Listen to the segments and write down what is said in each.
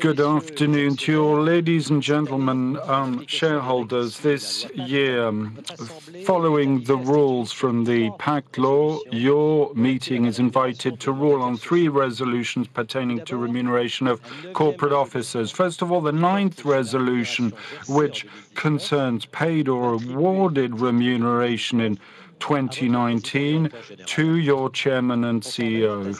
Good afternoon to you all, ladies and gentlemen, shareholders. This year, following the rules from the Pact Law, your meeting is invited to rule on 3 resolutions pertaining to remuneration of corporate officers. First of all, the 9th resolution, which concerns paid or awarded remuneration in 2019 to your chairman and CEO.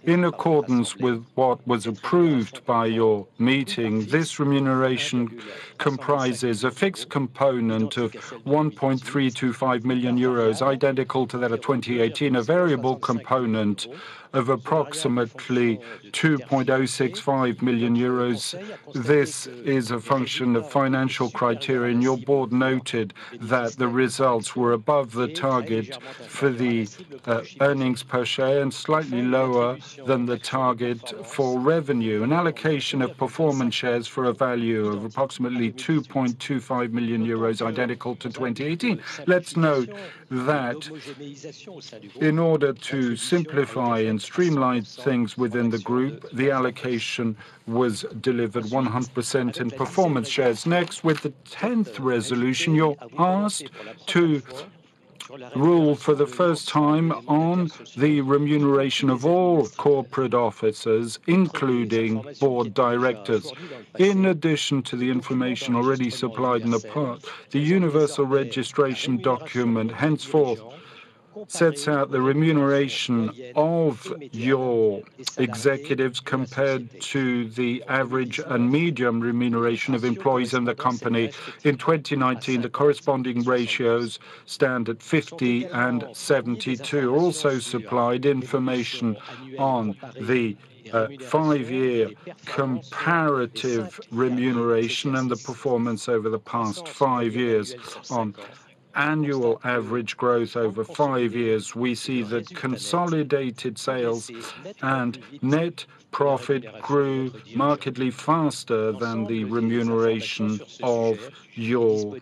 In accordance with what was approved by your meeting, this remuneration comprises a fixed component of 1.325 million euros, identical to that of 2018, a variable component of approximately 2.065 million euros. This is a function of financial criteria, and your board noted that the results were above the target for the earnings per share and slightly lower than the target for revenue. An allocation of performance shares for a value of approximately 2.25 million euros, identical to 2018. Let's note that in order to simplify and streamline things within the group, the allocation was delivered 100% in performance shares. Next, with the 10th resolution, you're asked to rule for the first time on the remuneration of all corporate officers, including board directors. In addition to the information already supplied in the past, the universal registration document henceforth sets out the remuneration of your executives compared to the average and medium remuneration of employees in the company. In 2019, the corresponding ratios stand at 50 and 72. Also supplied information on the 5-year comparative remuneration and the performance over the past 5 years. On annual average growth over 5 years, we see that consolidated sales and net profit grew markedly faster than the remuneration of your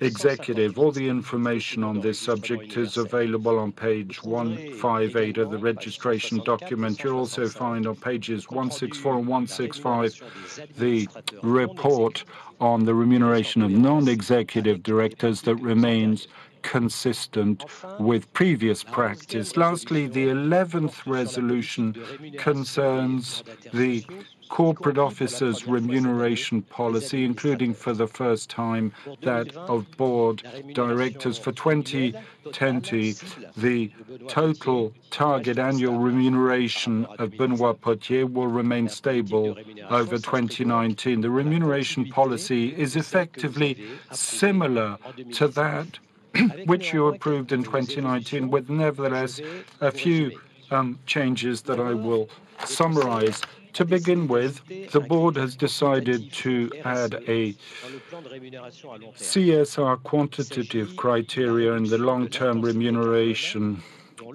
executive. All the information on this subject is available on page 158 of the registration document. You'll also find on pages 164 and 165 the report on the remuneration of non-executive directors that remains consistent with previous practice. Lastly, the 11th resolution concerns the corporate officers' remuneration policy, including for the first time that of board directors. For 2020, the total target annual remuneration of Benoît Potier will remain stable over 2019. The remuneration policy is effectively similar to that which you approved in 2019, with nevertheless a few changes that I will summarize. To begin with, the board has decided to add a CSR quantitative criteria in the long-term remuneration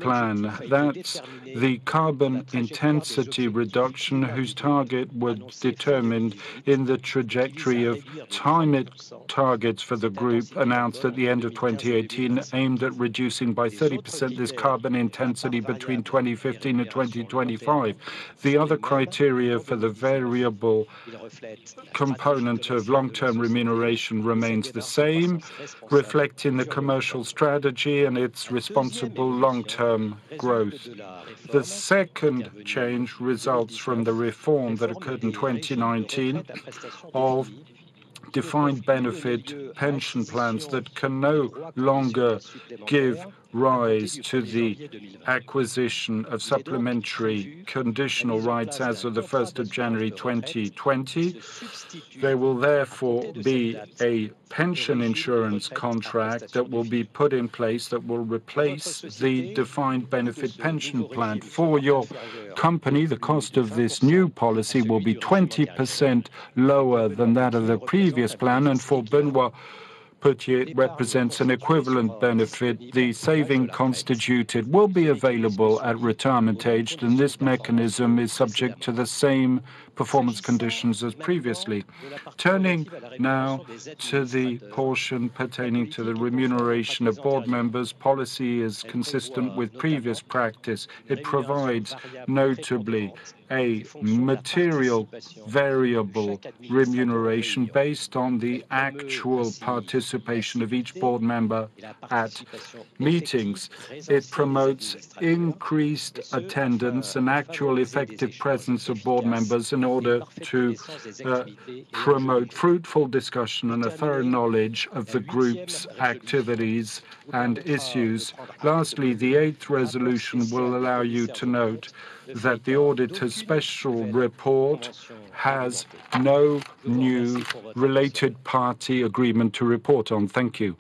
plan. That's the carbon intensity reduction, whose target was determined in the trajectory of climate targets for the group announced at the end of 2018, aimed at reducing by 30% this carbon intensity between 2015 and 2025. The other criteria for the variable component of long-term remuneration remains the same, reflecting the commercial strategy and its responsible long-term growth. The second change results from the reform that occurred in 2019 of defined benefit pension plans that can no longer give rise to the acquisition of supplementary conditional rights as of the 1st of January 2020. There will therefore be a pension insurance contract that will be put in place that will replace the defined benefit pension plan. For your company, the cost of this new policy will be 20% lower than that of the previous plan, and for Benoît Potier, it represents an equivalent benefit. The saving constituted will be available at retirement age, and this mechanism is subject to the same performance conditions as previously. Turning now to the portion pertaining to the remuneration of board members, policy is consistent with previous practice. It provides notably a material variable remuneration based on the actual participation of each board member at meetings. It promotes increased attendance and actual effective presence of board members in order to promote fruitful discussion and a thorough knowledge of the group's activities and issues. Lastly, the eighth resolution will allow you to note that the auditor's special report has no new related party agreement to report on. Thank you.